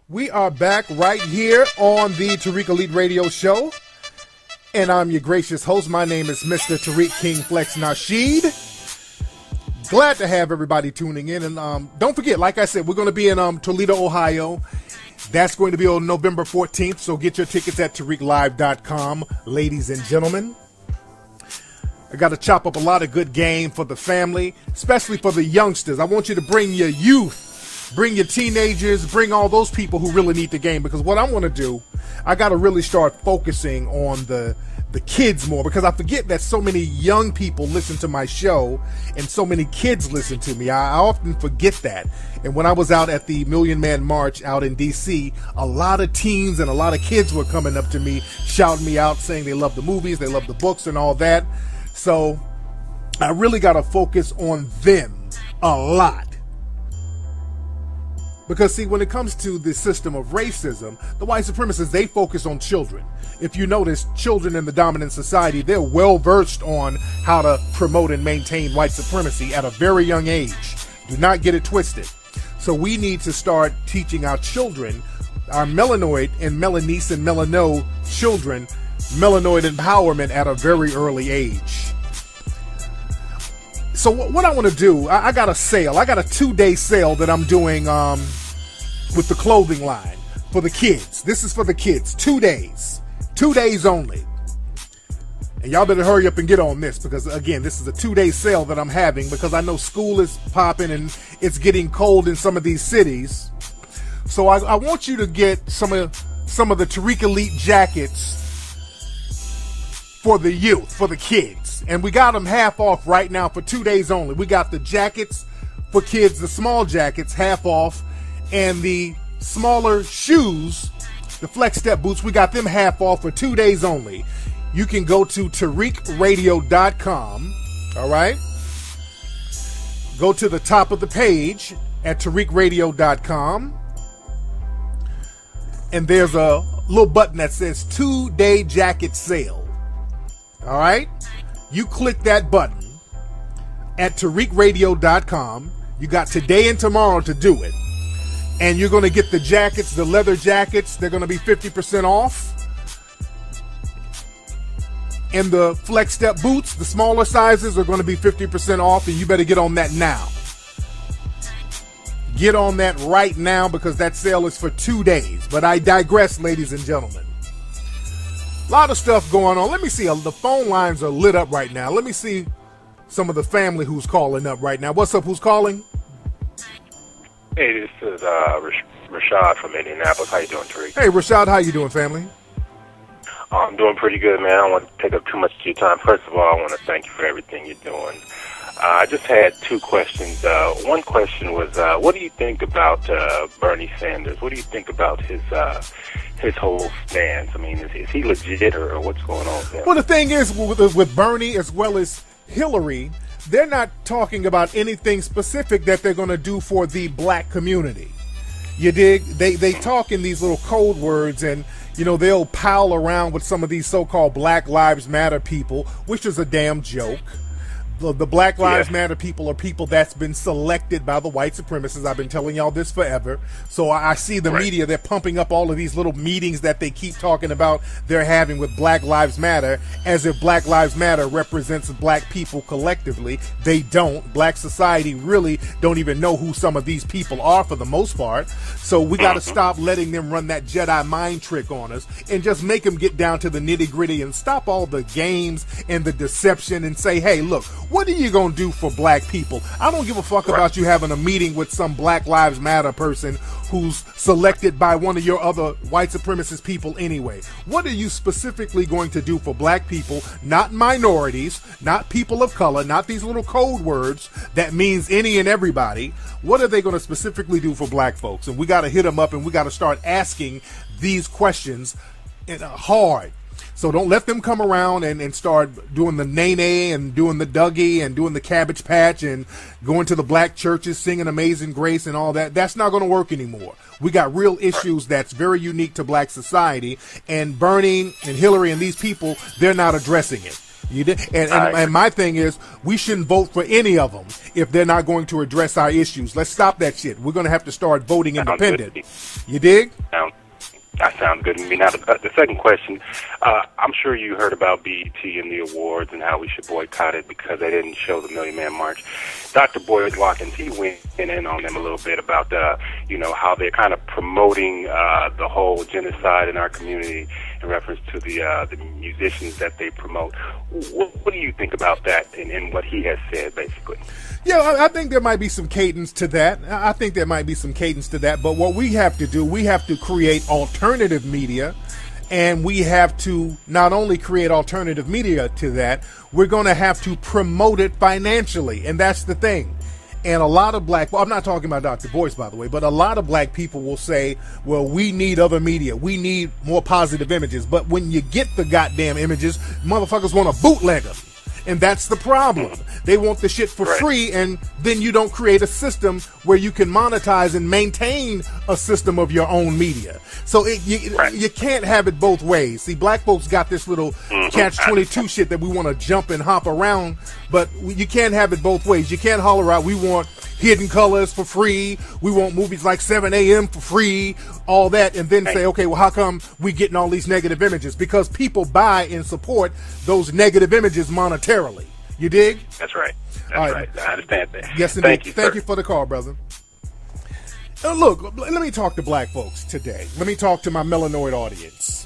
We are back right here on the Tariq Radio Show. And I'm your gracious host. My name is Mr. Tariq King Flex Nasheed. Glad to have everybody tuning in. And don't forget, like I said, we're going to be in Toledo, Ohio. That's going to be on November 14th. So get your tickets at TariqLive.com, ladies and gentlemen. I got to chop up a lot of good game for the family, especially for the youngsters. I want you to bring your youth, bring your teenagers, bring all those people who really need the game. Because what I want to do, I got to really start focusing on the kids more, because I forget that so many young people listen to my show and so many kids listen to me. I often forget that. And when I was out at the Million Man March out in D.C., a lot of teens and a lot of kids were coming up to me, shouting me out, saying they love the movies, they love the books and all that. So I really got to focus on them a lot. Because, see, when it comes to the system of racism, the white supremacists, they focus on children. If you notice, children in the dominant society, they're well-versed on how to promote and maintain white supremacy at a very young age. Do not get it twisted. So we need to start teaching our children, our melanoid and melanice and melano children, melanoid empowerment at a very early age. So what I want to do, I got a sale. I got a 2-day sale that I'm doing with the clothing line for the kids. This is for the kids. 2 days. 2 days only. And y'all better hurry up and get on this, because, again, this is a 2-day sale that I'm having, because I know school is popping and it's getting cold in some of these cities. So I want you to get some of the Tariq Elite jackets for the youth, for the kids. And we got them half off right now for 2 days only. We got the jackets for kids, the small jackets, half off. And the smaller shoes, the Flex Step boots, we got them half off for 2 days only. You can go to TariqRadio.com, all right? Go to the top of the page at TariqRadio.com. And there's a little button that says 2-day jacket sale. All right? You click that button at TariqRadio.com. You got today and tomorrow to do it. And you're going to get the jackets, the leather jackets. They're going to be 50% off. And the Flex Step boots, the smaller sizes, are going to be 50% off. And you better get on that now. Get on that right now, because that sale is for 2 days. But I digress, ladies and gentlemen. A lot of stuff going on. Let me see. The phone lines are lit up right now. Let me see some of the family who's calling up right now. What's up? Who's calling? Hey, this is Rashad from Indianapolis. How you doing, Tariq? Hey, Rashad. How you doing, family? I'm doing pretty good, man. I don't want to take up too much of your time. First of all, I want to thank you for everything you're doing. I just had 2 questions. One question was, what do you think about Bernie Sanders? What do you think about his whole stance? I mean, is he legit, or what's going on there? Well, the thing is, with Bernie as well as Hillary, they're not talking about anything specific that they're going to do for the black community. You dig? They talk in these little code words, and they'll pal around with some of these so-called Black Lives Matter people, which is a damn joke. The Black Lives Matter people are people that's been selected by the white supremacists. I've been telling y'all this forever. So I see the media, they're pumping up all of these little meetings that they keep talking about they're having with Black Lives Matter, as if Black Lives Matter represents black people collectively. They don't. Black society really don't even know who some of these people are for the most part. So we got to stop letting them run that Jedi mind trick on us and just make them get down to the nitty gritty and stop all the games and the deception and say, hey, look, what are you going to do for black people? I don't give a fuck about you having a meeting with some Black Lives Matter person who's selected by one of your other white supremacist people anyway. What are you specifically going to do for black people, not minorities, not people of color, not these little code words that means any and everybody? What are they going to specifically do for black folks? And we got to hit them up, and we got to start asking these questions hard. So don't let them come around and start doing the nay-nay and doing the Dougie and doing the Cabbage Patch and going to the black churches, singing Amazing Grace and all that. That's not going to work anymore. We got real issues that's very unique to black society, and Bernie and Hillary and these people, they're not addressing it. You did, and my thing is, we shouldn't vote for any of them if they're not going to address our issues. Let's stop that shit. We're going to have to start voting independent. You dig? That sounds good to me. Now, the second question, I'm sure you heard about BET and the awards and how we should boycott it because they didn't show the Million Man March. Dr. Boyd Watkins, he went in on them a little bit about, how they're kind of promoting the whole genocide in our community in reference to the musicians that they promote. What do you think about that and what he has said, basically? Yeah, I think there might be some cadence to that. But what we have to do, we have to create alternative media, and we have to not only create alternative media to that, we're going to have to promote it financially, and that's the thing. And a lot of I'm not talking about Dr. Boyce, by the way, but a lot of black people will say, well, we need other media. We need more positive images. But when you get the goddamn images, motherfuckers want to bootleg them. And that's the problem. They want the shit for free, and then you don't create a system where you can monetize and maintain a system of your own media. So you can't have it both ways. See, black folks got this little catch-22 shit that we want to jump and hop around, but you can't have it both ways. You can't holler out, we want Hidden Colors for free, we want movies like 7 a.m. for free, all that, and then say, okay, well, how come we getting all these negative images? Because people buy and support those negative images monetarily. You dig? That's right. That's right. I understand that. Yes, indeed. Thank you for the call, brother. Look, let me talk to black folks today. Let me talk to my melanoid audience.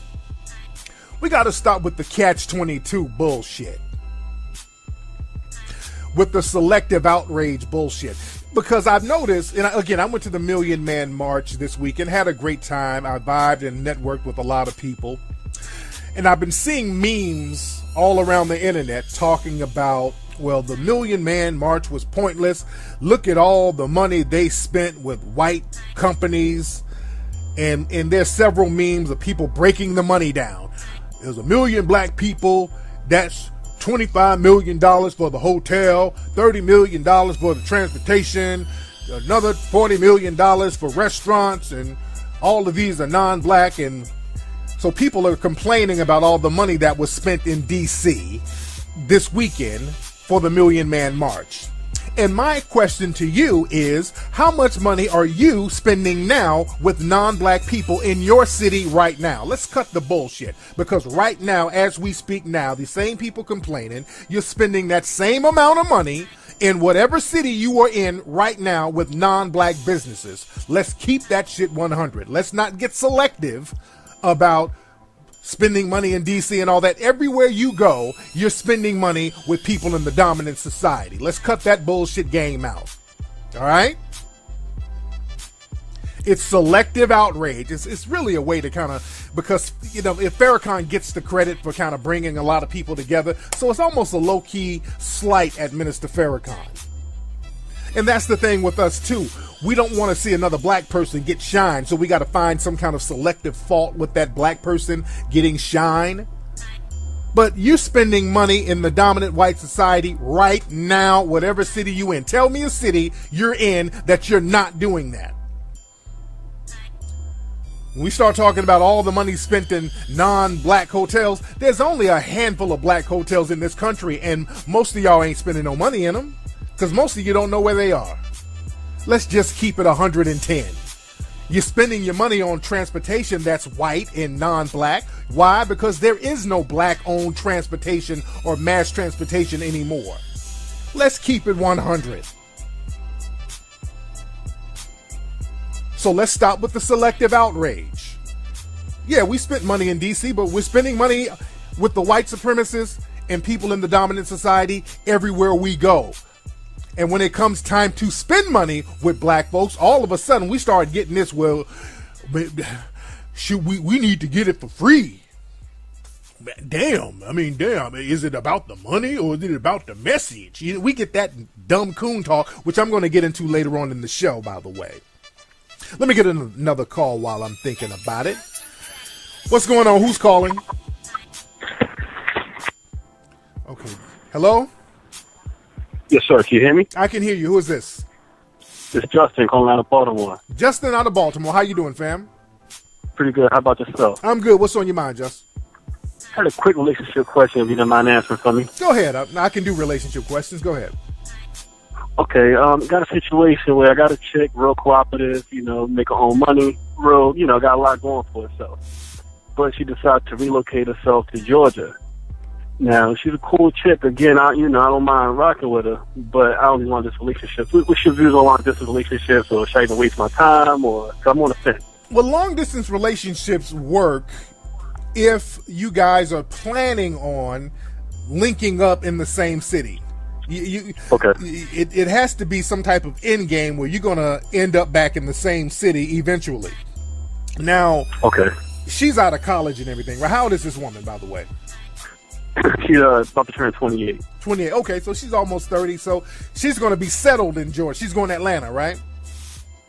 We got to stop with the catch-22 bullshit. With the selective outrage bullshit. Because I've noticed, and again, I went to the Million Man March this week and had a great time. I vibed and networked with a lot of people. And I've been seeing memes all around the internet talking about, well, the Million Man March was pointless. Look at all the money they spent with white companies. And there's several memes of people breaking the money down. There's 1 million black people. That's $25 million for the hotel, $30 million for the transportation, another $40 million for restaurants, and all of these are non-black. And so people are complaining about all the money that was spent in D.C. this weekend for the Million Man March. And my question to you is, how much money are you spending now with non-black people in your city right now? Let's cut the bullshit. Because right now, as we speak now, the same people complaining, you're spending that same amount of money in whatever city you are in right now with non-black businesses. Let's keep that shit 100. Let's not get selective about spending money in D.C. and all that. Everywhere you go, you're spending money with people in the dominant society. Let's cut that bullshit game out. All right? It's selective outrage. It's really a way to kind of, because, if Farrakhan gets the credit for kind of bringing a lot of people together, so it's almost a low-key slight at Minister Farrakhan. And that's the thing with us, too. We don't want to see another black person get shine, so we got to find some kind of selective fault with that black person getting shine. But you're spending money in the dominant white society right now, whatever city you in. Tell me a city you're in that you're not doing that. When we start talking about all the money spent in non-black hotels, there's only a handful of black hotels in this country, and most of y'all ain't spending no money in them. Because most of you don't know where they are. Let's just keep it 110. You're spending your money on transportation that's white and non-black. Why? Because there is no black-owned transportation or mass transportation anymore. Let's keep it 100. So let's stop with the selective outrage. Yeah, we spent money in D.C., but we're spending money with the white supremacists and people in the dominant society everywhere we go. And when it comes time to spend money with black folks, all of a sudden we start getting this, well, we need to get it for free. Damn, is it about the money or is it about the message? We get that dumb coon talk, which I'm going to get into later on in the show, by the way. Let me get another call while I'm thinking about it. What's going on? Who's calling? Okay. Hello? Yes, sir. Can you hear me? I can hear you. Who is this? It's Justin calling out of Baltimore. Justin out of Baltimore. How you doing, fam? Pretty good. How about yourself? I'm good. What's on your mind, Justin? had a quick relationship question, if you don't mind answering for me. Go ahead. I can do relationship questions. Go ahead. Okay, got a situation where I got a chick, real cooperative, make her own money, real, got a lot going for herself. But she decided to relocate herself to Georgia. Now, she's a cool chick. Again, I don't mind rocking with her, but I only want this relationship. What's your views on long-distance relationships, or should I even waste my time, or I'm on the fence? Well, long-distance relationships work if you guys are planning on linking up in the same city. Okay. It has to be some type of end game where you're going to end up back in the same city eventually. Now, okay, she's out of college and everything, right? How old is this woman, by the way? She's about to turn 28. 28. Okay, so she's almost 30. So she's going to be settled in Georgia. She's going to Atlanta, right?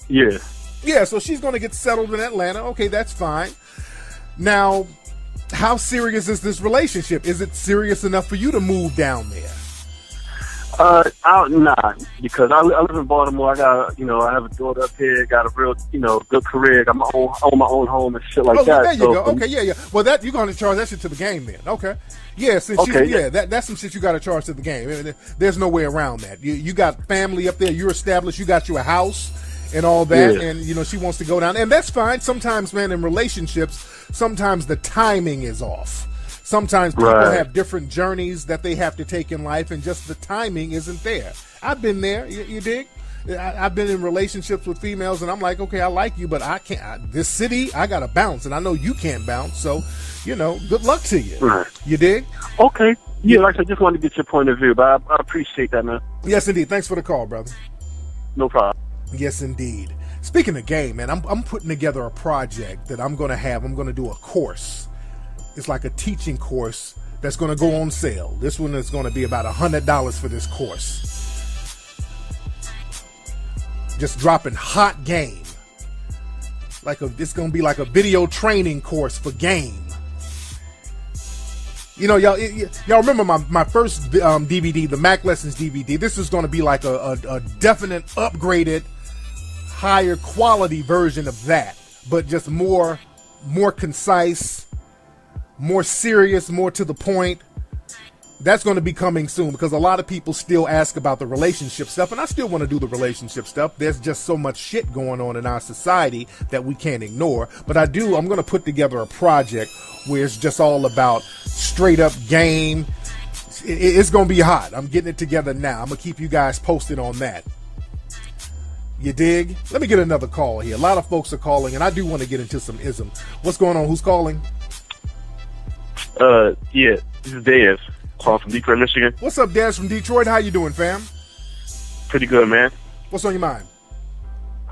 Yeah. Yeah, so she's going to get settled in Atlanta. Okay, that's fine. Now, how serious is this relationship? Is it serious enough for you to move down there? Nah, because I live in Baltimore. I got, I have a daughter up here. Got a real, good career. Got my own home and shit like that. There you go. Okay, yeah. Well, you're going to charge that shit to the game then. Okay. Yeah, since that's some shit you got to charge to the game. There's no way around that. You got family up there. You're established. You got you a house and all that, and she wants to go down, and that's fine. Sometimes, man, in relationships, sometimes the timing is off. Sometimes people have different journeys that they have to take in life, and just the timing isn't there. I've been there, you dig? I've been in relationships with females, and I'm like, okay, I like you, but I can't. This city, I got to bounce, and I know you can't bounce, so, good luck to you. Right. You dig? Okay. Yeah, like I said, just wanted to get your point of view, but I appreciate that, man. Yes, indeed. Thanks for the call, brother. No problem. Yes, indeed. Speaking of game, man, I'm putting together a project that I'm going to have. I'm going to do a course. It's like a teaching course that's going to go on sale. This one is going to be about $100 for this course. Just dropping hot game. It's going to be like a video training course for game. Y'all remember my first DVD, the Mac Lessons DVD. This is going to be like a definite upgraded, higher quality version of that, but just more concise, more serious, more to the point. That's going to be coming soon, because a lot of people still ask about the relationship stuff, and I still want to do the relationship stuff. There's just so much shit going on in our society that we can't ignore. But I'm going to put together a project where it's just all about straight up game. It's going to be hot. I'm getting it together now. I'm going to keep you guys posted on that. You dig? Let me get another call here. A lot of folks are calling, and I do want to get into some ism. What's going on? Who's calling? Yeah, this is Dez, calling from Detroit, Michigan. What's up, Dez from Detroit? How you doing, fam? Pretty good, man. What's on your mind?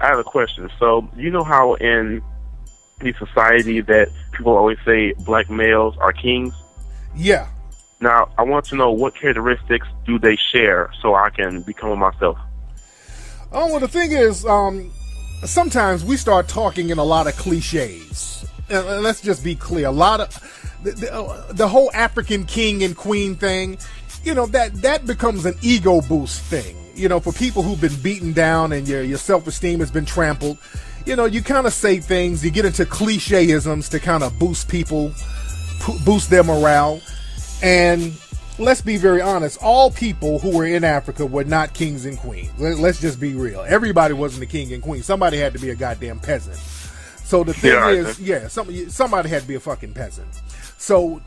I have a question. So, you know how in the society that people always say black males are kings? Yeah. Now, I want to know, what characteristics do they share so I can become one myself? Oh, well, the thing is, sometimes we start talking in a lot of cliches. And let's just be clear. A lot of the whole African king and queen thing, that becomes an ego boost thing. For people who've been beaten down and your self-esteem has been trampled, you kind of say things, you get into cliché-isms to kind of boost people, boost their morale. And let's be very honest, all people who were in Africa were not kings and queens. Let's just be real. Everybody wasn't a king and queen. Somebody had to be a goddamn peasant. So the thing is, somebody had to be a fucking peasant. So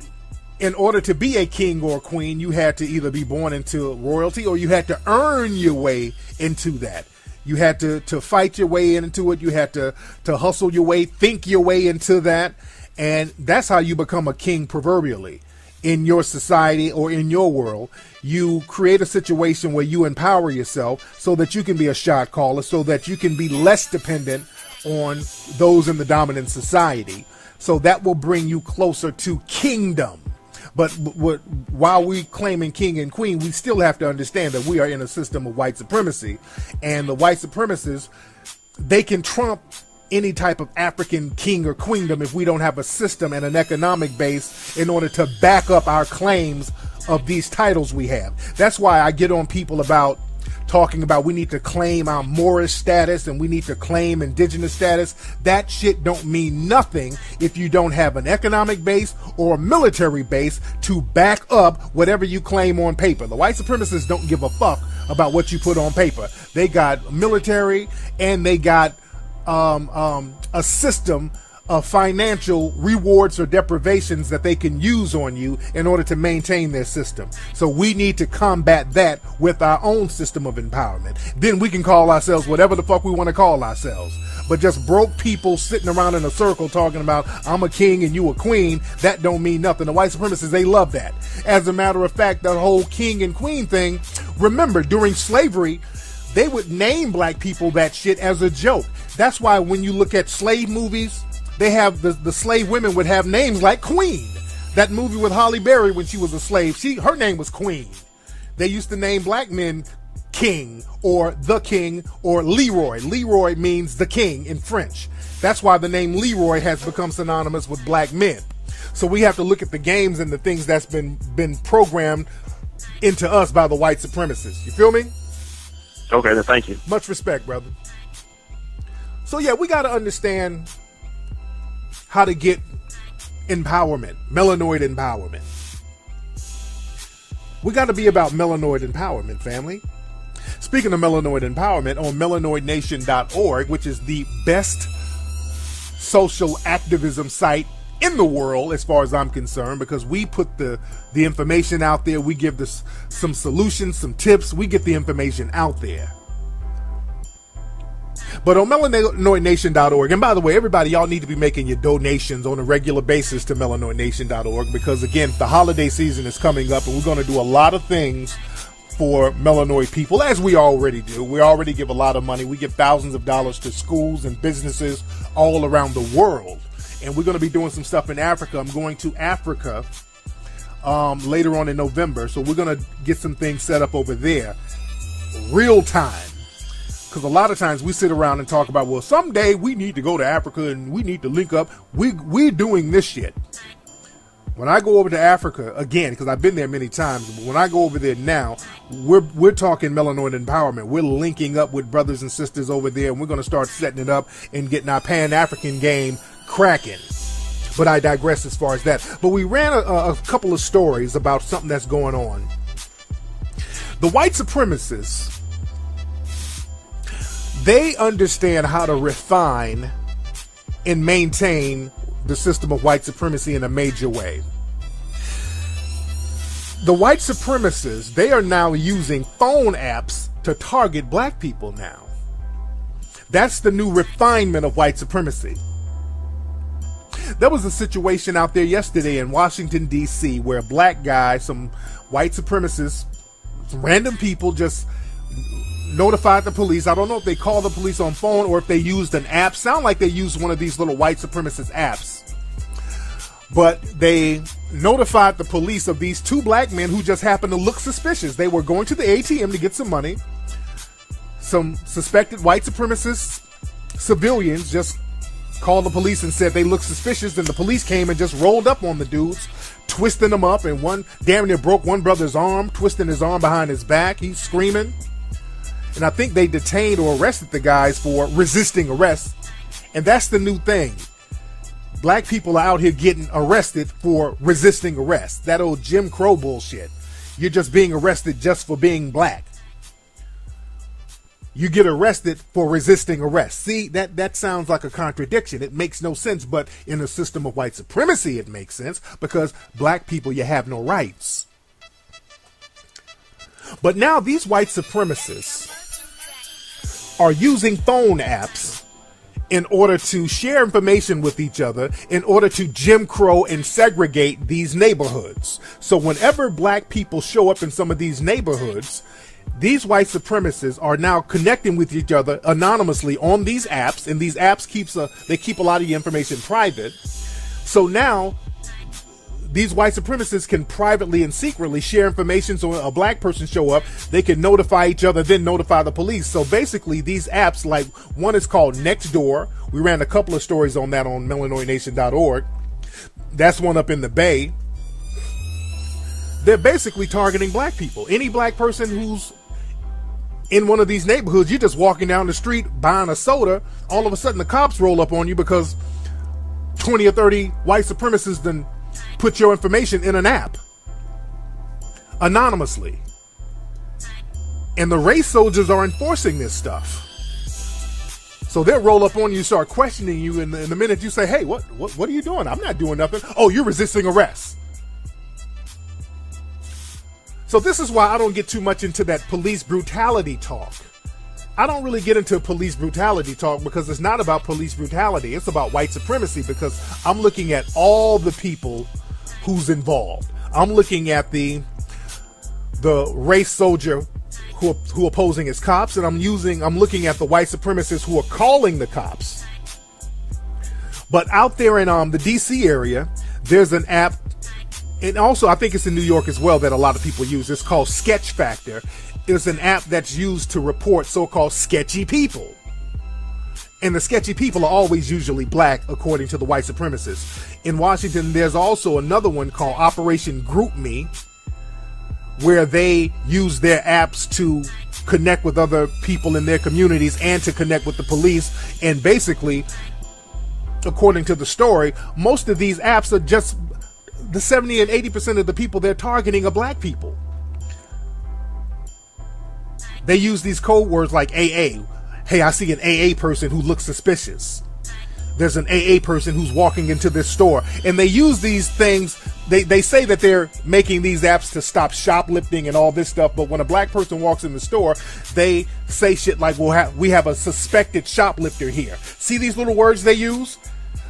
in order to be a king or a queen, you had to either be born into royalty, or you had to earn your way into that. You had to fight your way into it. You had to hustle your way, think your way into that. And that's how you become a king, proverbially. In your society or in your world, you create a situation where you empower yourself so that you can be a shot caller, so that you can be less dependent on those in the dominant society. So that will bring you closer to kingdom. But while we claiming king and queen, we still have to understand that we are in a system of white supremacy, and the white supremacists, they can trump any type of African king or queendom if we don't have a system and an economic base in order to back up our claims of these titles we have. That's why I get on people about talking about we need to claim our Moorish status and we need to claim indigenous status. That shit don't mean nothing if you don't have an economic base or a military base to back up whatever you claim on paper. The white supremacists don't give a fuck about what you put on paper. They got military and they got a system of financial rewards or deprivations that they can use on you in order to maintain their system. So we need to combat that with our own system of empowerment. Then we can call ourselves whatever the fuck we want to call ourselves. But just broke people sitting around in a circle talking about I'm a king and you a queen, that don't mean nothing. The white supremacists, they love that. As a matter of fact, that whole king and queen thing, remember, during slavery, they would name black people that shit as a joke. That's why when you look at slave movies, they have the slave women would have names like Queen. That movie with Halle Berry when she was a slave, her name was Queen. They used to name black men King or the King or Leroy. Leroy means the king in French. That's why the name Leroy has become synonymous with black men. So we have to look at the games and the things that's been programmed into us by the white supremacists. You feel me? Okay, then thank you. Much respect, brother. So yeah, we got to understand how to get empowerment, melanoid empowerment. We got to be about melanoid empowerment, family. Speaking of melanoid empowerment, on melanoidnation.org, which is the best social activism site in the world as far as I'm concerned, because we put the information out there, we give this some solutions, some tips, we get the information out there. But on melanoidnation.org, and by the way, everybody, y'all need to be making your donations on a regular basis to melanoidnation.org, because again, the holiday season is coming up and we're going to do a lot of things for melanoid people, as we already do. We already give a lot of money. We give thousands of dollars to schools and businesses all around the world. And we're going to be doing some stuff in Africa. I'm going to Africa later on in November. So we're going to get some things set up over there real time. Because a lot of times we sit around and talk about, well, someday we need to go to Africa and we need to link up. We're doing this shit. When I go over to Africa, again, because I've been there many times, but when I go over there now, we're talking melanoid empowerment. We're linking up with brothers and sisters over there, and we're going to start setting it up and getting our Pan-African game cracking. But I digress as far as that. But we ran a couple of stories about something that's going on. The white supremacists, they understand how to refine and maintain the system of white supremacy in a major way. The white supremacists, they are now using phone apps to target black people now. That's the new refinement of white supremacy. There was a situation out there yesterday in Washington, D.C., where a black guy, some white supremacists, some random people just notified the police. I don't know if they called the police on phone or if they used an app. Sound like they used one of these little white supremacist apps. But they notified the police of these two black men who just happened to look suspicious. They were going to the ATM to get some money. Some suspected white supremacist civilians just called the police and said they looked suspicious. Then the police came and just rolled up on the dudes, twisting them up, and one damn near broke one brother's arm, twisting his arm behind his back. He's screaming. And I think they detained or arrested the guys for resisting arrest. And that's the new thing. Black people are out here getting arrested for resisting arrest. That old Jim Crow bullshit. You're just being arrested just for being black. You get arrested for resisting arrest. See, that sounds like a contradiction. It makes no sense, but in a system of white supremacy, it makes sense, because black people, you have no rights. But now these white supremacists are using phone apps in order to share information with each other, in order to Jim Crow and segregate these neighborhoods. So whenever black people show up in some of these neighborhoods, these white supremacists are now connecting with each other anonymously on these apps, and these apps keep a lot of the information private. So now these white supremacists can privately and secretly share information. So when a black person show up, they can notify each other, then notify the police. So basically these apps, like one is called Nextdoor. We ran a couple of stories on that on melanoidnation.org. That's one up in the Bay. They're basically targeting black people. Any black person who's in one of these neighborhoods, you're just walking down the street buying a soda. All of a sudden, the cops roll up on you because 20 or 30 white supremacists then put your information in an app anonymously. And the race soldiers are enforcing this stuff. So they'll roll up on you, start questioning you, and the minute you say, hey, what are you doing? I'm not doing nothing. Oh, you're resisting arrest. So this is why I don't get too much into that police brutality talk. I don't really get into police brutality talk because it's not about police brutality. It's about white supremacy, because I'm looking at all the people who's involved. I'm looking at the race soldier who opposing his cops, and I'm looking at the white supremacists who are calling the cops. But out there in the DC area, there's an app, and also I think it's in New York as well, that a lot of people use. It's called Sketch Factor. It's an app that's used to report so-called sketchy people. And the sketchy people are always usually black, according to the white supremacists. In Washington, there's also another one called Operation Group Me, where they use their apps to connect with other people in their communities and to connect with the police. And basically, according to the story, most of these apps are just the 70 and 80% of the people they're targeting are black people. They use these code words like AA. Hey, I see an AA person who looks suspicious. There's an AA person who's walking into this store. And they use these things. They say that they're making these apps to stop shoplifting and all this stuff. But when a black person walks in the store, they say shit like, we have a suspected shoplifter here. See these little words they use?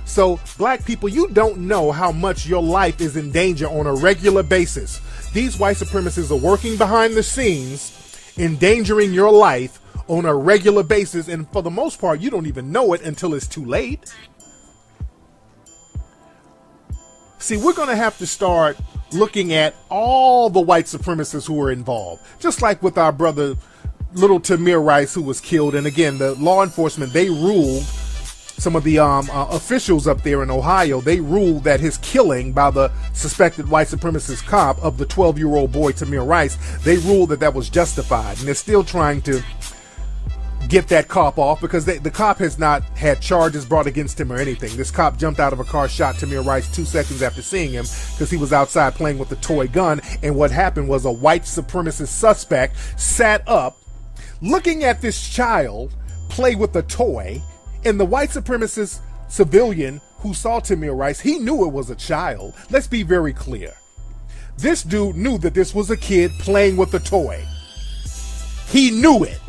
So black people, you don't know how much your life is in danger on a regular basis. These white supremacists are working behind the scenes, endangering your life on a regular basis, and for the most part, you don't even know it until it's too late. See, we're going to have to start looking at all the white supremacists who are involved, just like with our brother, little Tamir Rice, who was killed. And again, the law enforcement, they ruled, some of the officials up there in Ohio, they ruled that his killing by the suspected white supremacist cop of the 12-year-old boy Tamir Rice, they ruled that was justified. And they're still trying to get that cop off, because the cop has not had charges brought against him or anything. This cop jumped out of a car, shot Tamir Rice 2 seconds after seeing him because he was outside playing with a toy gun. And what happened was a white supremacist suspect sat up looking at this child play with a toy, and the white supremacist civilian who saw Tamir Rice, he knew it was a child. Let's be very clear. This dude knew that this was a kid playing with a toy. He knew it.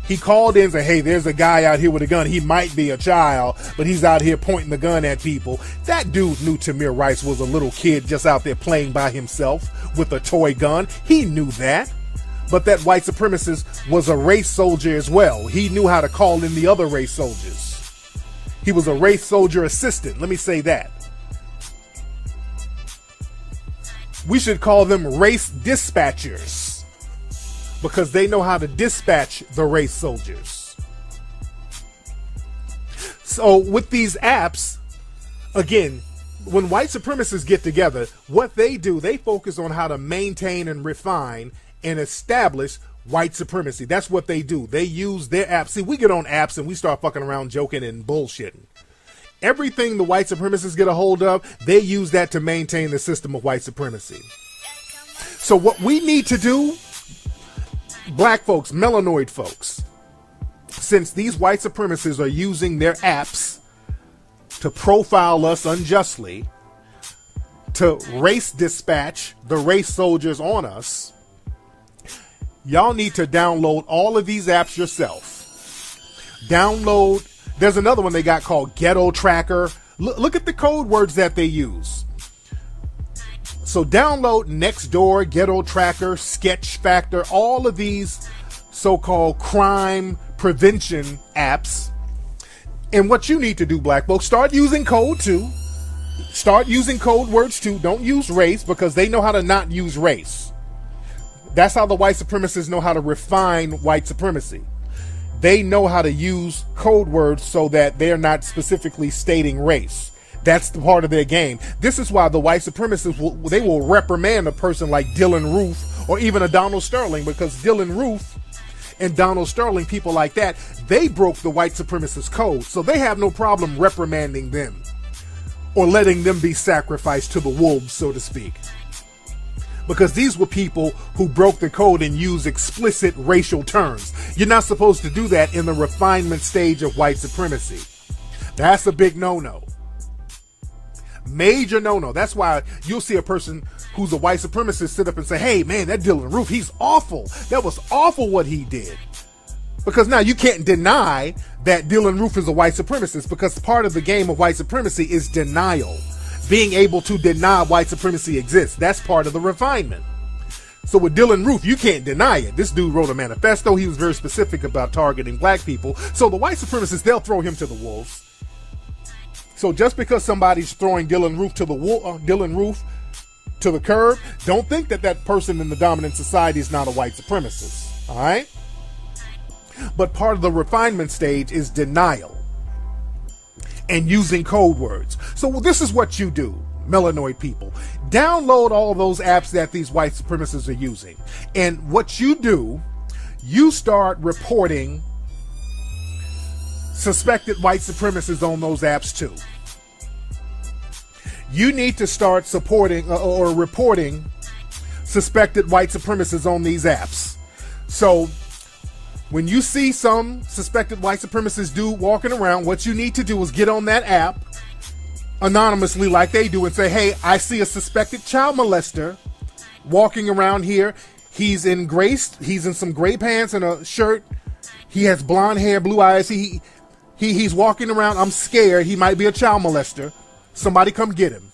He called in and said, hey, there's a guy out here with a gun. He might be a child, but he's out here pointing the gun at people. That dude knew Tamir Rice was a little kid just out there playing by himself with a toy gun. He knew that. But that white supremacist was a race soldier as well. He knew how to call in the other race soldiers. He was a race soldier assistant. Let me say that. We should call them race dispatchers, because they know how to dispatch the race soldiers. So with these apps, again, when white supremacists get together, what they do, they focus on how to maintain and refine and establish white supremacy. That's what they do. They use their apps. See, we get on apps and we start fucking around, joking and bullshitting. Everything the white supremacists get a hold of, they use that to maintain the system of white supremacy. So what we need to do, black folks, melanoid folks, since these white supremacists are using their apps to profile us unjustly, to race dispatch the race soldiers on us, y'all need to download all of these apps yourself. Download, there's another one they got called Ghetto Tracker. Look at the code words that they use. So download Nextdoor, Ghetto Tracker, Sketch Factor, all of these so-called crime prevention apps. And what you need to do, black folks, start using code too. Start using code words too. Don't use race, because they know how to not use race. That's how the white supremacists know how to refine white supremacy. They know how to use code words so that they're not specifically stating race. That's the part of their game. This is why the white supremacists, they will reprimand a person like Dylan Roof or even a Donald Sterling, because Dylan Roof and Donald Sterling, people like that, they broke the white supremacist code, so they have no problem reprimanding them or letting them be sacrificed to the wolves, so to speak. Because these were people who broke the code and used explicit racial terms. You're not supposed to do that in the refinement stage of white supremacy. That's a big no-no. Major no-no. That's why you'll see a person who's a white supremacist sit up and say, hey, man, that Dylan Roof, he's awful. That was awful what he did. Because now you can't deny that Dylan Roof is a white supremacist, because part of the game of white supremacy is denial. Being able to deny white supremacy exists. That's part of the refinement. So with Dylan Roof, you can't deny it. This dude wrote a manifesto. He was very specific about targeting black people. So the white supremacists, they'll throw him to the wolves. So just because somebody's throwing Dylan Roof to the curb, don't think that that person in the dominant society is not a white supremacist. All right? But part of the refinement stage is denial and using code words. So this is what you do, melanoid people. Download all those apps that these white supremacists are using. And what you do, you start reporting suspected white supremacists on those apps too. You need to start supporting or reporting suspected white supremacists on these apps. So when you see some suspected white supremacist dude walking around, what you need to do is get on that app anonymously like they do and say, hey, I see a suspected child molester walking around here. He's in some gray pants and a shirt. He has blonde hair, blue eyes. He's walking around. I'm scared. He might be a child molester. Somebody come get him.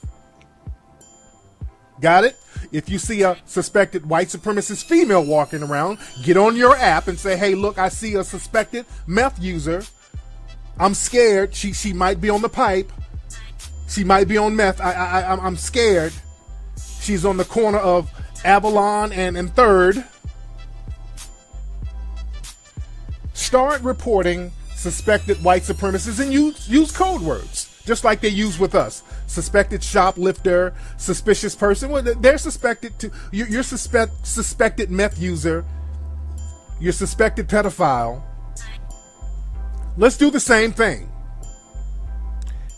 Got it? If you see a suspected white supremacist female walking around, get on your app and say, hey, look, I see a suspected meth user. I'm scared. She might be on the pipe. She might be on meth. I'm scared. She's on the corner of Avalon and 3rd. Start reporting suspected white supremacists and use code words, just like they use with us. Suspected shoplifter, suspicious person. Well, they're suspected to. You're suspected meth user. You're suspected pedophile. Let's do the same thing.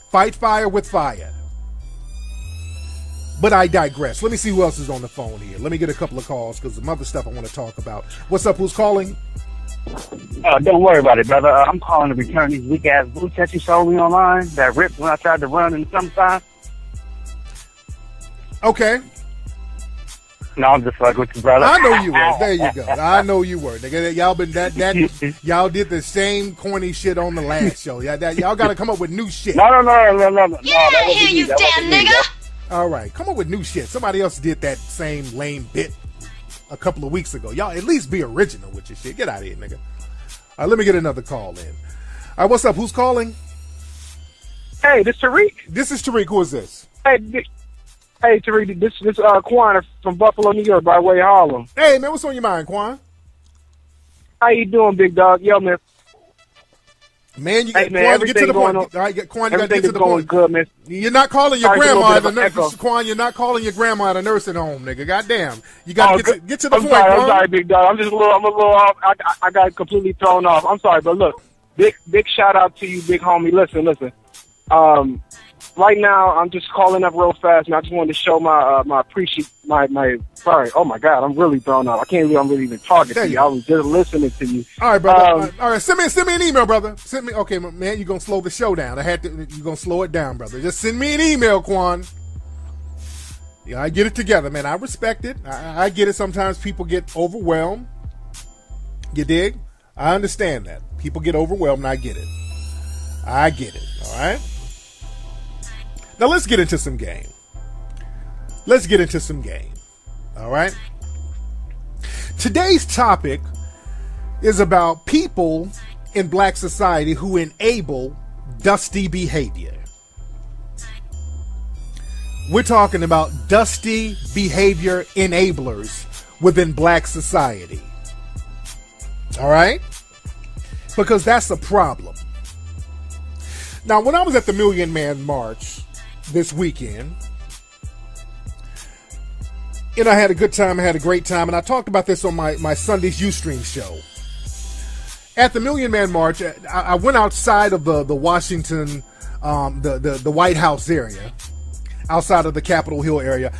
Fight fire with fire. But I digress. Let me see who else is on the phone here. Let me get a couple of calls because some other stuff I want to talk about. What's up? Who's calling? Don't worry about it, brother. I'm calling to return these weak-ass boots that you sold me online that ripped when I tried to run in the summertime. Okay. No, I'm just fucking with you, brother. I know you were. There you go. I know you were. Nigga, y'all been y'all did the same corny shit on the last show. Y'all got to come up with new shit. No. Get out of here, you damn nigga! All right, come up with new shit. Somebody else did that same lame bit a couple of weeks ago. Y'all at least be original with your shit. Get out of here, nigga. All right, let me get another call in. All right, what's up? Who's calling? Hey, this Tariq. This is Tariq. Who is this? Hey, Tariq. This Quan from Buffalo, New York, by way of Harlem. Hey, man, what's on your mind, Quan? How you doing, big dog? Yo, man. Man, Quan, get to the point. All right, Quan, you got to get to the point. Good, man. You're not calling your grandma at the nurse. Quan, you're not calling your grandma at a nursing home, nigga. Goddamn. You got to get to the point, Quan. I'm sorry, big dog. I'm a little off. I got completely thrown off. I'm sorry, but look, big shout out to you, big homie. Listen. Right now, I'm just calling up real fast, and I just wanted to show my sorry. Oh my God, I'm really thrown off. I can't believe I'm really even talking to you. I was just listening to you. All right, brother. All right, send me an email, brother. Okay, man, you're gonna slow the show down. You're gonna slow it down, brother. Just send me an email, Quan. Yeah, I get it together, man. I respect it. I get it. Sometimes people get overwhelmed. You dig? I understand that. People get overwhelmed, and I get it. All right? Now, let's get into some game. All right? Today's topic is about people in black society who enable dusty behavior. We're talking about dusty behavior enablers within black society. All right? Because that's a problem. Now, when I was at the Million Man March this weekend, I had a good time. I had a great time. And I talked about this on my Sunday's Ustream show. At the Million Man March, I went outside of the Washington, the White House area, outside of the Capitol Hill area.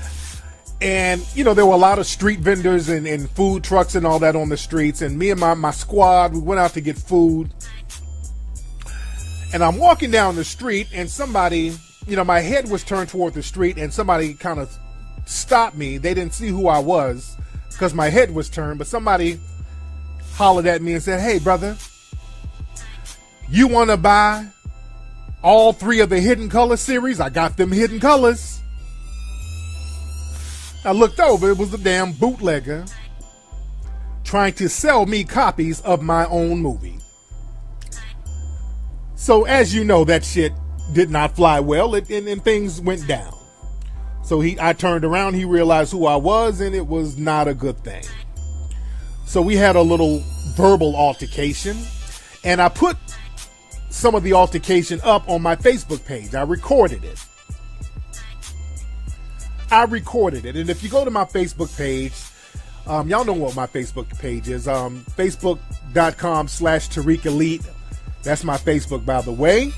And, there were a lot of street vendors and food trucks and all that on the streets. And me and my squad, we went out to get food. And I'm walking down the street and somebody, my head was turned toward the street and somebody kind of stopped me. They didn't see who I was because my head was turned, but somebody hollered at me and said, "Hey, brother, you want to buy all 3 of the Hidden Color series? I got them Hidden Colors." I looked over. It was a damn bootlegger trying to sell me copies of my own movie. So as you know, that shit did not fly well, and things went down. So I turned around, he realized who I was, and it was not a good thing. So we had a little verbal altercation, and I put some of the altercation up on my Facebook page. I recorded it. And if you go to my Facebook page, y'all know what my Facebook page is. Facebook.com/Tariq Elite. That's my Facebook, by the way.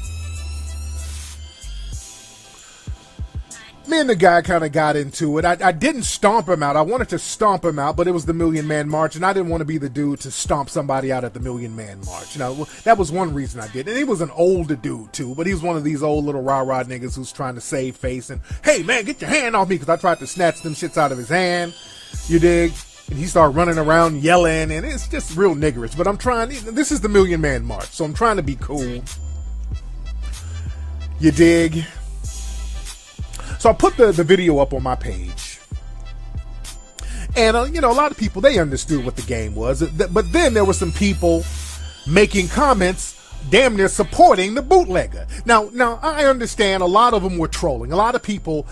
Me and the guy kind of got into it. I didn't stomp him out. I wanted to stomp him out, but it was the Million Man March, and I didn't want to be the dude to stomp somebody out at the Million Man March. That was one reason I did. And he was an older dude, too, but he was one of these old little rah-rah niggas who's trying to save face. And, hey, man, get your hand off me, because I tried to snatch them shits out of his hand. You dig? And he started running around yelling, and it's just real niggerish. But I'm trying, this is the Million Man March, so I'm trying to be cool. You dig? So I put the video up on my page. And, a lot of people, they understood what the game was. But then there were some people making comments damn near supporting the bootlegger. Now I understand a lot of them were trolling. A lot of people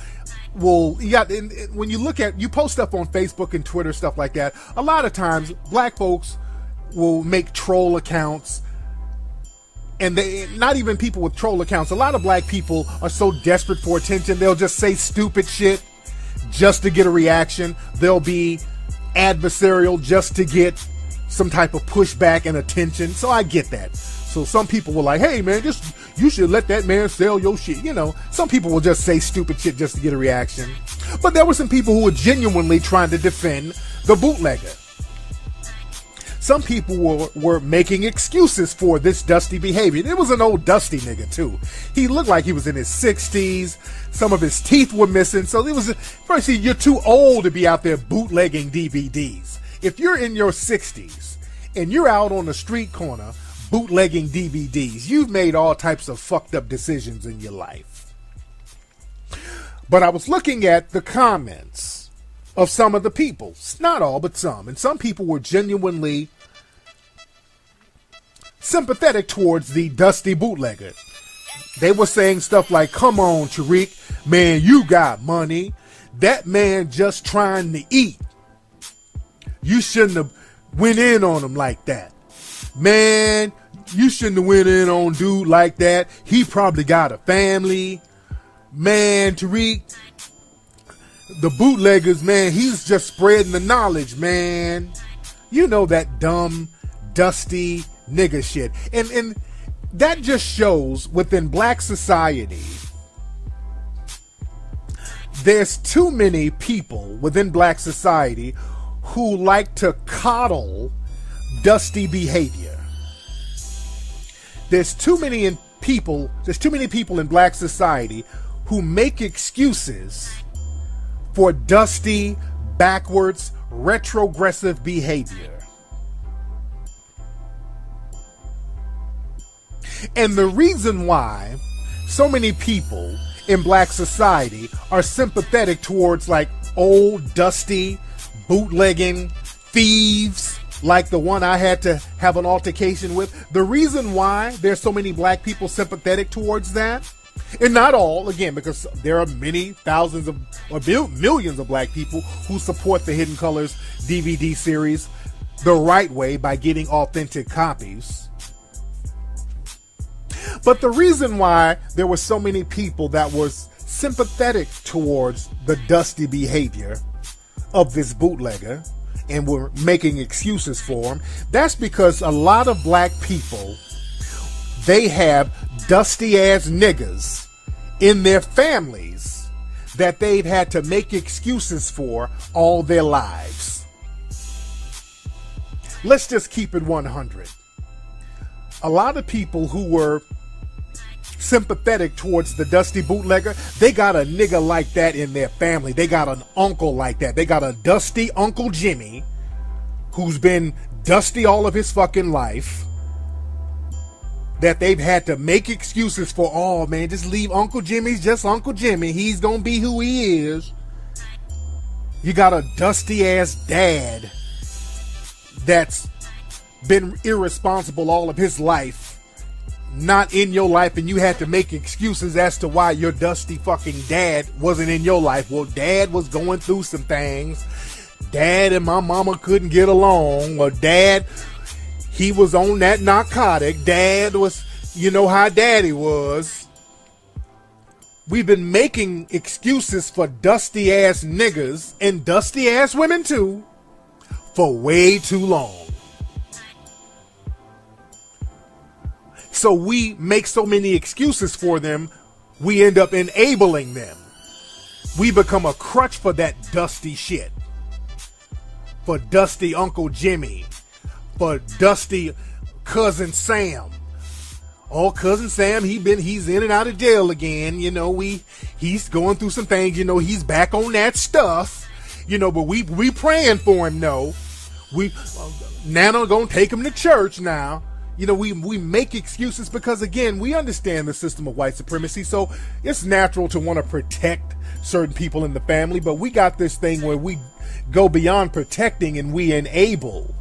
when you look at, you post stuff on Facebook and Twitter, stuff like that, a lot of times black folks will make troll accounts. And they, not even people with troll accounts, a lot of black people are so desperate for attention, they'll just say stupid shit just to get a reaction. They'll be adversarial just to get some type of pushback and attention. So I get that. So some people were like, "Hey man, you should let that man sell your shit." Some people will just say stupid shit just to get a reaction. But there were some people who were genuinely trying to defend the bootlegger. Some people were making excuses for this dusty behavior. It was an old dusty nigga too. He looked like he was in his 60s. Some of his teeth were missing. So it was, firstly, you're too old to be out there bootlegging DVDs. If you're in your 60s and you're out on the street corner bootlegging DVDs, you've made all types of fucked up decisions in your life. But I was looking at the comments of some of the people. Not all, but some. And some people were genuinely sympathetic towards the dusty bootlegger. They were saying stuff like, "Come on, Tariq, man, you got money. That man just trying to eat. You shouldn't have went in on him like that. Man, you shouldn't have went in on dude like that. He probably got a family. Man, Tariq, the bootleggers, man, he's just spreading the knowledge, man." That dumb, dusty nigga shit. And that just shows within black society, there's too many people within black society who like to coddle dusty behavior. There's too many people in black society who make excuses for dusty, backwards, retrogressive behavior. And the reason why so many people in black society are sympathetic towards like old, dusty, bootlegging thieves like the one I had to have an altercation with, the reason why there's so many black people sympathetic towards that, and not all, again, because there are many thousands of or millions of black people who support the Hidden Colors DVD series the right way by getting authentic copies. But the reason why there were so many people that was sympathetic towards the dusty behavior of this bootlegger and we're making excuses for him, that's because a lot of black people, they have dusty ass niggas in their families that they've had to make excuses for all their lives. Let's just keep it 100. A lot of people who were sympathetic towards the dusty bootlegger, they got a nigga like that in their family. They got an uncle like that. They got a dusty Uncle Jimmy who's been dusty all of his fucking life, that they've had to make excuses for. Oh man, just leave Uncle Jimmy's just Uncle Jimmy. He's gonna be who he is. You got a dusty ass dad that's been irresponsible all of his life, not in your life, and you had to make excuses as to why your dusty fucking dad wasn't in your life. Well, dad was going through some things. Dad and my mama couldn't get along. Or dad, he was on that narcotic. Dad was, you know how daddy was. We've been making excuses for dusty ass niggas and dusty ass women too for way too long. So we make so many excuses for them, we end up enabling them. We become a crutch for that dusty shit. For dusty Uncle Jimmy. For dusty Cousin Sam. Oh, Cousin Sam, he's in and out of jail again. You know, he's going through some things. You know, he's back on that stuff. You know, but we praying for him. No, Nana gonna take him to church now. You know, we make excuses because, again, we understand the system of white supremacy, so it's natural to want to protect certain people in the family, but we got this thing where we go beyond protecting and we enable.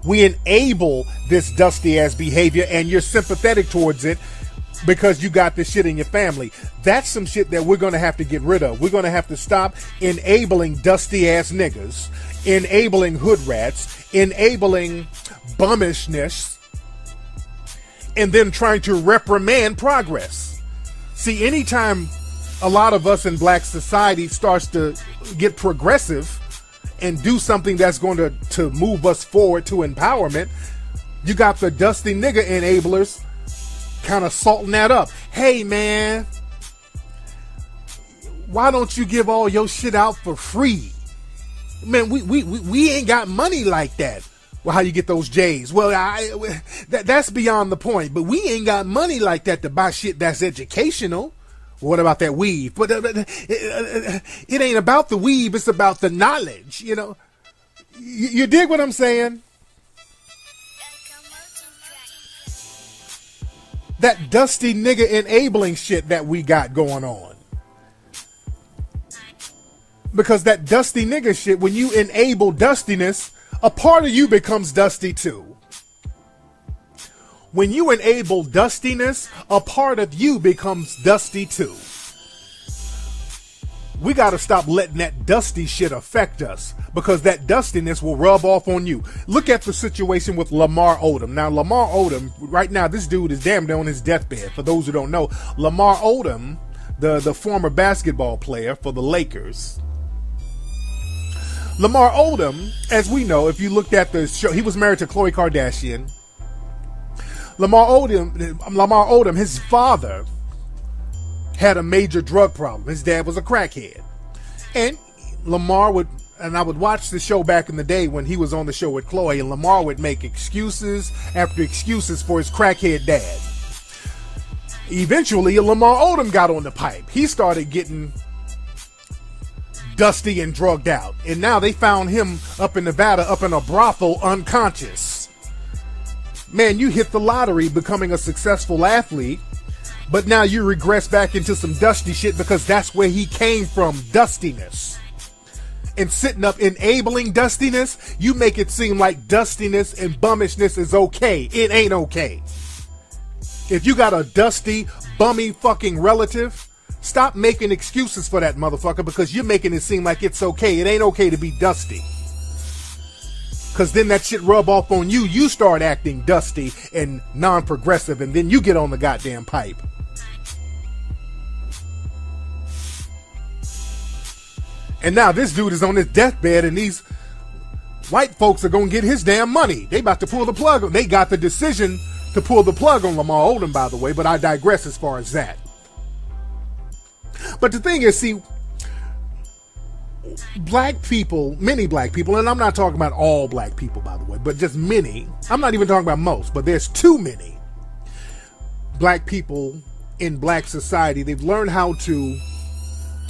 We enable this dusty-ass behavior, and you're sympathetic towards it because you got this shit in your family. That's some shit that we're going to have to get rid of. We're going to have to stop enabling dusty-ass niggas, enabling hood rats, enabling bummishness, and then trying to reprimand progress. See, anytime a lot of us in black society starts to get progressive and do something that's going to move us forward to empowerment, you got the dusty nigga enablers kind of salting that up. Hey man, why don't you give all your shit out for free? Man, we ain't got money like that. Well, how you get those J's? Well, that's beyond the point. But we ain't got money like that to buy shit that's educational. What about that weave? But it ain't about the weave. It's about the knowledge. You know, you dig what I'm saying? That dusty nigga enabling shit that we got going on. Because that dusty nigga shit, when you enable dustiness, a part of you becomes dusty too. When you enable dustiness, a part of you becomes dusty too. We got to stop letting that dusty shit affect us, because that dustiness will rub off on you. Look at the situation with Lamar Odom. Now, Lamar Odom, right now, this dude is damn near on his deathbed. For those who don't know, Lamar Odom, the former basketball player for the Lakers. Lamar Odom, as we know, if you looked at the show, he was married to Khloe Kardashian. Lamar Odom, his father had a major drug problem. His dad was a crackhead. And I would watch the show back in the day when he was on the show with Khloe, and Lamar would make excuses after excuses for his crackhead dad. Eventually, Lamar Odom got on the pipe. He started getting dusty and drugged out. And now they found him up in Nevada, up in a brothel, unconscious. Man, you hit the lottery becoming a successful athlete, but now you regress back into some dusty shit because that's where he came from, dustiness. And sitting up enabling dustiness, you make it seem like dustiness and bummishness is okay. It ain't okay. If you got a dusty, bummy fucking relative, stop making excuses for that motherfucker, because you're making it seem like it's okay. It ain't okay to be dusty. Because then that shit rub off on you. You start acting dusty and non-progressive, and then you get on the goddamn pipe. And now this dude is on his deathbed, and these white folks are going to get his damn money. They about to pull the plug. They got the decision to pull the plug on Lamar Odom, by the way, but I digress as far as that. But the thing is, see, black people, many black people, and I'm not talking about all black people, by the way, but just many. I'm not even talking about most, but there's too many black people in black society. They've learned how to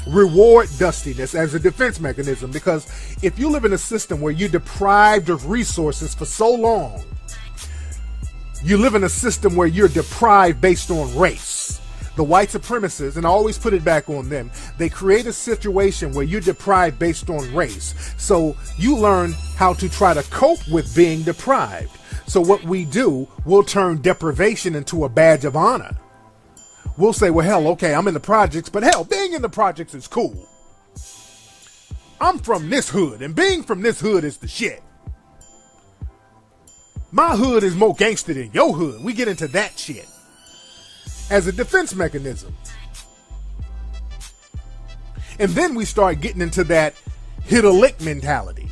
reward dustiness as a defense mechanism, because if you live in a system where you're deprived of resources for so long, you live in a system where you're deprived based on race. The white supremacists, and I always put it back on them, they create a situation where you're deprived based on race. So you learn how to try to cope with being deprived. So what we do, we'll turn deprivation into a badge of honor. We'll say, well, hell, okay, I'm in the projects, but hell, being in the projects is cool. I'm from this hood, and being from this hood is the shit. My hood is more gangster than your hood. We get into that shit as a defense mechanism. And then we start getting into that hit a lick mentality,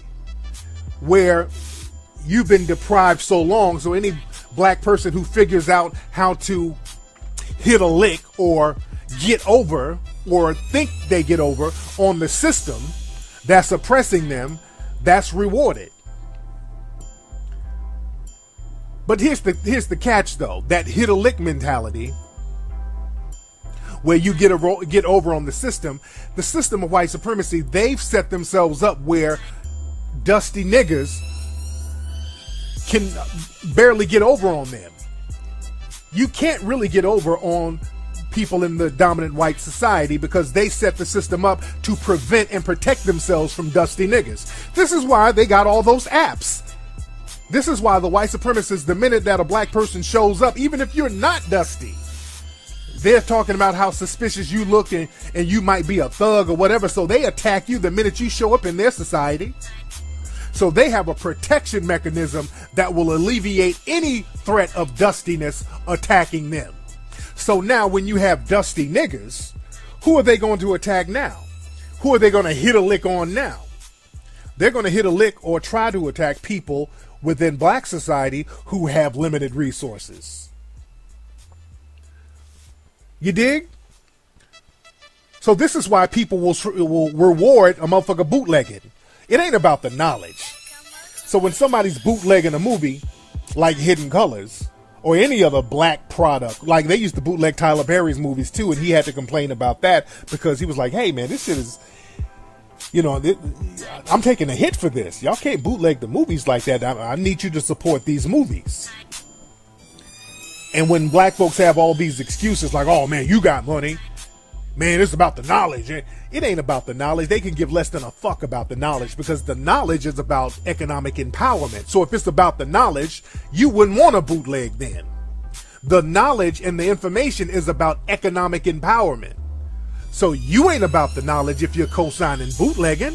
where you've been deprived so long, so any black person who figures out how to hit a lick or get over or think they get over on the system that's oppressing them, that's rewarded. But here's the catch, though. That hit a lick mentality, where you get over on the system of white supremacy, they've set themselves up where dusty niggas can barely get over on them. You can't really get over on people in the dominant white society because they set the system up to prevent and protect themselves from dusty niggas. This is why they got all those apps. This is why the white supremacists, the minute that a black person shows up, even if you're not dusty, they're talking about how suspicious you look and you might be a thug or whatever. So they attack you the minute you show up in their society. So they have a protection mechanism that will alleviate any threat of dustiness attacking them. So now when you have dusty niggas, who are they going to attack now? Who are they going to hit a lick on now? They're going to hit a lick or try to attack people within black society who have limited resources. You dig? So this is why people will reward a motherfucker bootlegging. It ain't about the knowledge. So when somebody's bootlegging a movie like Hidden Colors or any other black product, like they used to bootleg Tyler Perry's movies too, and he had to complain about that because he was like, hey man, this shit is, I'm taking a hit for this. Y'all can't bootleg the movies like that. I need you to support these movies. And when black folks have all these excuses like, oh man, you got money. Man, it's about the knowledge. It ain't about the knowledge. They can give less than a fuck about the knowledge because the knowledge is about economic empowerment. So if it's about the knowledge, you wouldn't want to bootleg then. The knowledge and the information is about economic empowerment. So you ain't about the knowledge if you're co-signing bootlegging.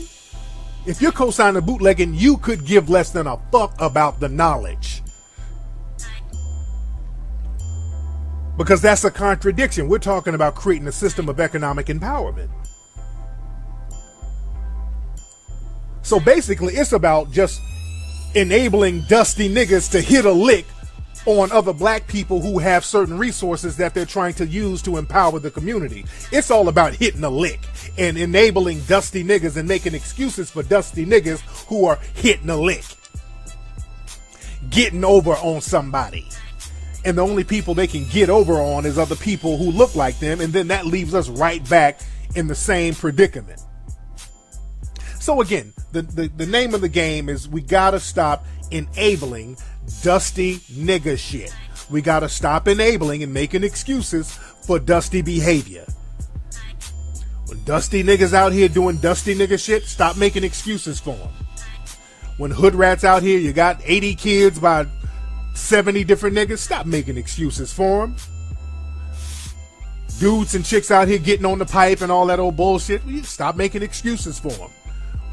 If you're co-signing bootlegging, you could give less than a fuck about the knowledge. Because that's a contradiction. We're talking about creating a system of economic empowerment. So basically, it's about just enabling dusty niggas to hit a lick on other black people who have certain resources that they're trying to use to empower the community. It's all about hitting a lick and enabling dusty niggas and making excuses for dusty niggas who are hitting a lick, getting over on somebody. And the only people they can get over on is other people who look like them. And then that leaves us right back in the same predicament. So again, the name of the game is we got to stop enabling dusty nigga shit. We got to stop enabling and making excuses for dusty behavior. When dusty niggas out here doing dusty nigga shit, stop making excuses for them. When hood rats out here, you got 80 kids by 70 different niggas, stop making excuses for them. Dudes and chicks out here getting on the pipe and all that old bullshit, stop making excuses for them.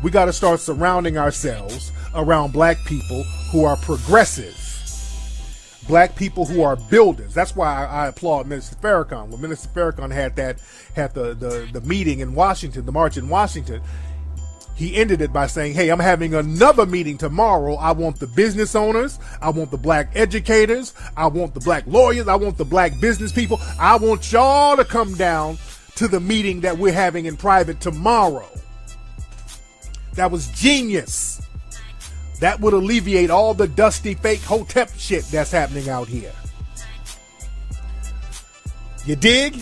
We got to start surrounding ourselves around black people who are progressives, black people who are builders. That's why I applaud Minister Farrakhan. When Minister Farrakhan had the meeting in Washington, the march in Washington, he ended it by saying, hey, I'm having another meeting tomorrow. I want the business owners. I want the black educators. I want the black lawyers. I want the black business people. I want y'all to come down to the meeting that we're having in private tomorrow. That was genius. That would alleviate all the dusty fake hotep shit that's happening out here. You dig?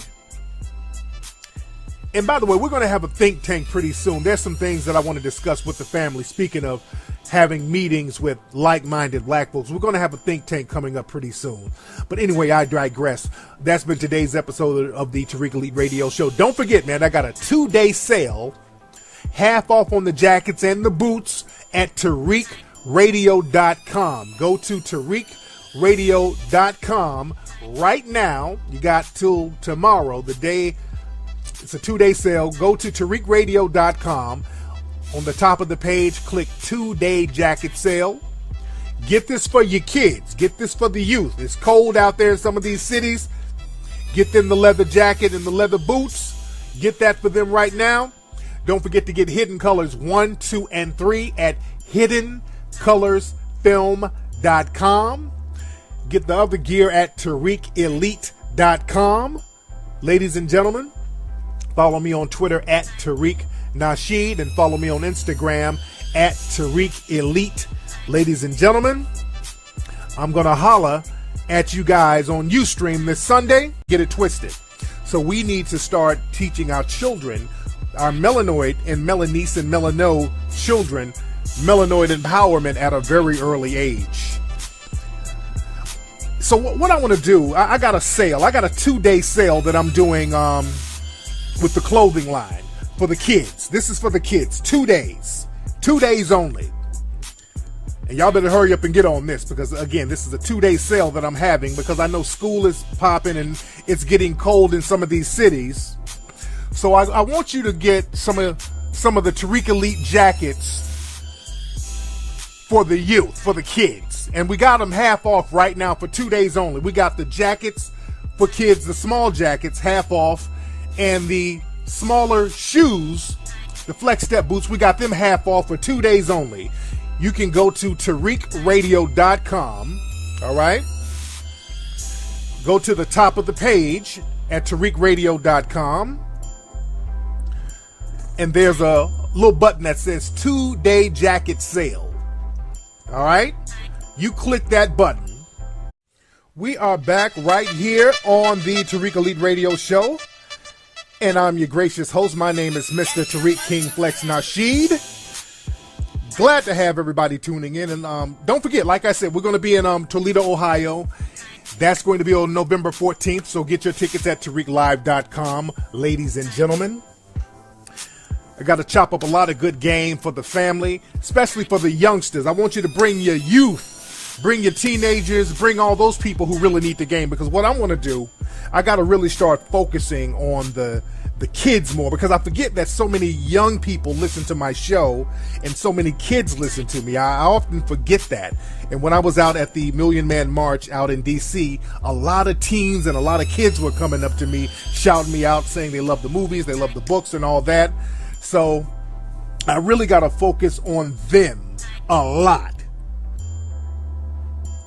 And by the way, we're going to have a think tank pretty soon. There's some things that I want to discuss with the family. Speaking of having meetings with like-minded black folks, we're going to have a think tank coming up pretty soon. But anyway, I digress. That's been today's episode of the Tariq Elite Radio Show. Don't forget, man, I got a 2-day sale, half off on the jackets and the boots at TariqRadio.com. Go to TariqRadio.com right now. You got till tomorrow, the day. It's a 2-day sale. Go to TariqRadio.com. On the top of the page, click 2-day jacket sale. Get this for your kids. Get this for the youth. It's cold out there in some of these cities. Get them the leather jacket and the leather boots. Get that for them right now. Don't forget to get Hidden Colors 1, 2, and 3 at HiddenColorsFilm.com. Get the other gear at TariqElite.com. Ladies and gentlemen, follow me on Twitter at Tariq Nasheed and follow me on Instagram at Tariq Elite. Ladies and gentlemen, I'm going to holla at you guys on Ustream this Sunday. Get it twisted. So we need to start teaching our children, our melanoid and melanice and melano children, melanoid empowerment at a very early age. So what I want to do, I got a sale. I got a 2-day sale that I'm doing with the clothing line for the kids. This is for the kids. 2 days. 2 days only. And y'all better hurry up and get on this because, again, this is a 2-day sale that I'm having because I know school is popping and it's getting cold in some of these cities. So I want you to get some of the Tariq Elite jackets for the youth, for the kids. And we got them half off right now for 2 days only. We got the jackets for kids, the small jackets, half off. And the smaller shoes, the Flex Step boots, we got them half off for 2 days only. You can go to TariqRadio.com, all right? Go to the top of the page at TariqRadio.com. And there's a little button that says 2-day jacket sale. All right? You click that button. We are back right here on the Tariq Elite Radio Show. And I'm your gracious host. My name is Mr. Tariq King Flex Nasheed. Glad to have everybody tuning in. And don't forget, like I said, we're going to be in Toledo, Ohio. That's going to be on November 14th. So get your tickets at TariqLive.com, ladies and gentlemen. I got to chop up a lot of good game for the family, especially for the youngsters. I want you to bring your youth, bring your teenagers, bring all those people who really need the game. Because what I want to do, I got to really start focusing on the kids more because I forget that so many young people listen to my show and so many kids listen to me. I often forget that. And when I was out at the Million Man March out in DC, a lot of teens and a lot of kids were coming up to me, shouting me out, saying they love the movies, they love the books and all that. So I really got to focus on them a lot.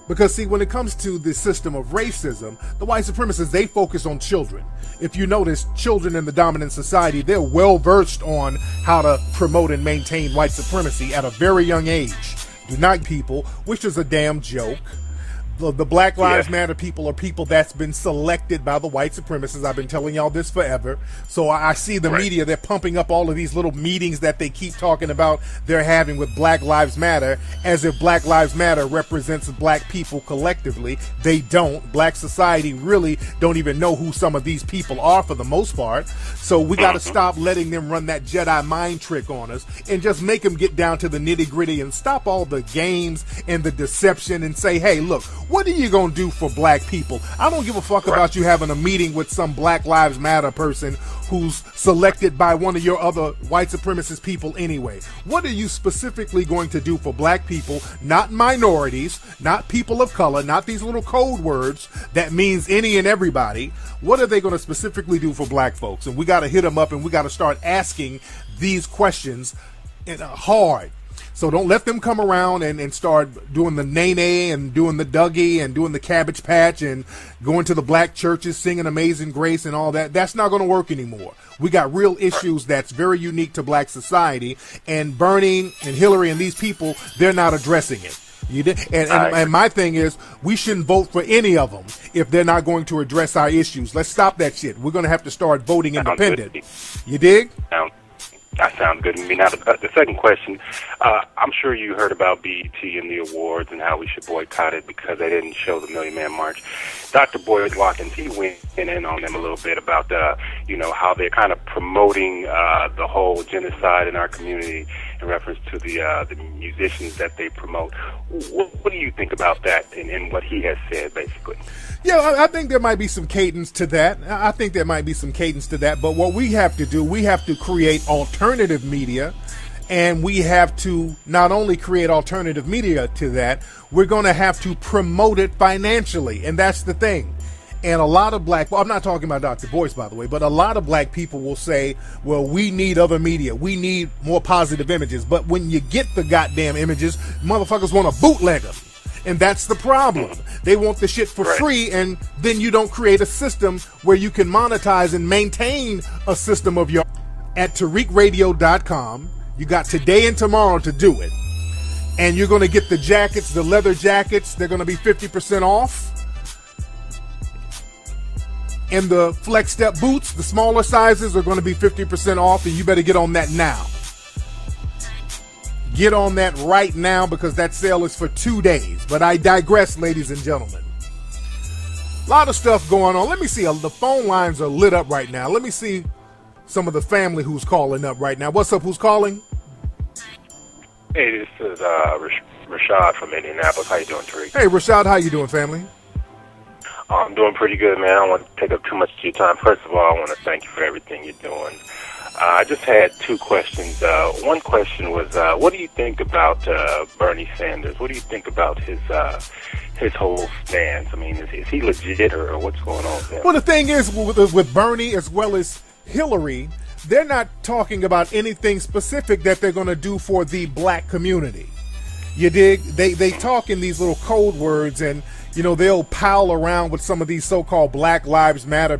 Because, see, when it comes to the system of racism, the white supremacists, they focus on children. If you notice, children in the dominant society, they're well-versed on how to promote and maintain white supremacy at a very young age. Do not people, which is a damn joke. The Black Lives Matter people are people that's been selected by the white supremacists. I've been telling y'all this forever. So I see the media, they're pumping up all of these little meetings that they keep talking about they're having with Black Lives Matter as if Black Lives Matter represents black people collectively. They don't. Black society really don't even know who some of these people are for the most part. So we got to stop letting them run that Jedi mind trick on us and just make them get down to the nitty gritty and stop all the games and the deception and say, hey, look, what are you going to do for black people? I don't give a fuck about you having a meeting with some Black Lives Matter person who's selected by one of your other white supremacist people anyway. What are you specifically going to do for black people, not minorities, not people of color, not these little code words that means any and everybody? What are they going to specifically do for black folks? And we got to hit them up and we got to start asking these questions hard. So don't let them come around and start doing the nay-nay and doing the Dougie and doing the Cabbage Patch and going to the black churches, singing Amazing Grace and all that. That's not going to work anymore. We got real issues that's very unique to black society, and Bernie and Hillary and these people, they're not addressing it. You did, and my thing is, we shouldn't vote for any of them if they're not going to address our issues. Let's stop that shit. We're going to have to start voting independent. You dig? That sounds good to me. Now, the second question, I'm sure you heard about BET and the awards and how we should boycott it because they didn't show the Million Man March. Dr. Boyd Watkins, he went in on them a little bit about, how they're kind of promoting the whole genocide in our community in reference to the musicians that they promote. What do you think about that and what he has said, basically? Yeah, I think there might be some cadence to that. But what we have to do, we have to create alternative media, and we have to not only create alternative media to that, we're going to have to promote it financially, and that's the thing. And a lot of well, I'm not talking about Dr. Boyce, by the way, but a lot of black people will say, well, we need other media. We need more positive images. But when you get the goddamn images, motherfuckers want to bootleg them. And that's the problem. They want the shit for free, and then you don't create a system where you can monetize and maintain a system of your at TARIQRadio.com. You got today and tomorrow to do it. And you're going to get the jackets, the leather jackets. They're going to be 50% off. And the flex step boots, the smaller sizes, are going to be 50% off, and you better get on that now. Get on that right now because that sale is for 2 days. But I digress, ladies and gentlemen. A lot of stuff going on. Let me see. The phone lines are lit up right now. Let me see some of the family who's calling up right now. What's up? Who's calling? Hey, this is Rashad from Indianapolis. How you doing, Tariq? Hey, Rashad. How you doing, family? I'm doing pretty good, man. I don't want to take up too much of your time. First of all, I want to thank you for everything you're doing. I just had two questions. One question was, what do you think about Bernie Sanders? What do you think about his whole stance? I mean, is he legit or what's going on there? Well, the thing is, with Bernie as well as Hillary, they're not talking about anything specific that they're going to do for the black community. You dig? They talk in these little code words, and they'll pal around with some of these so-called Black Lives Matter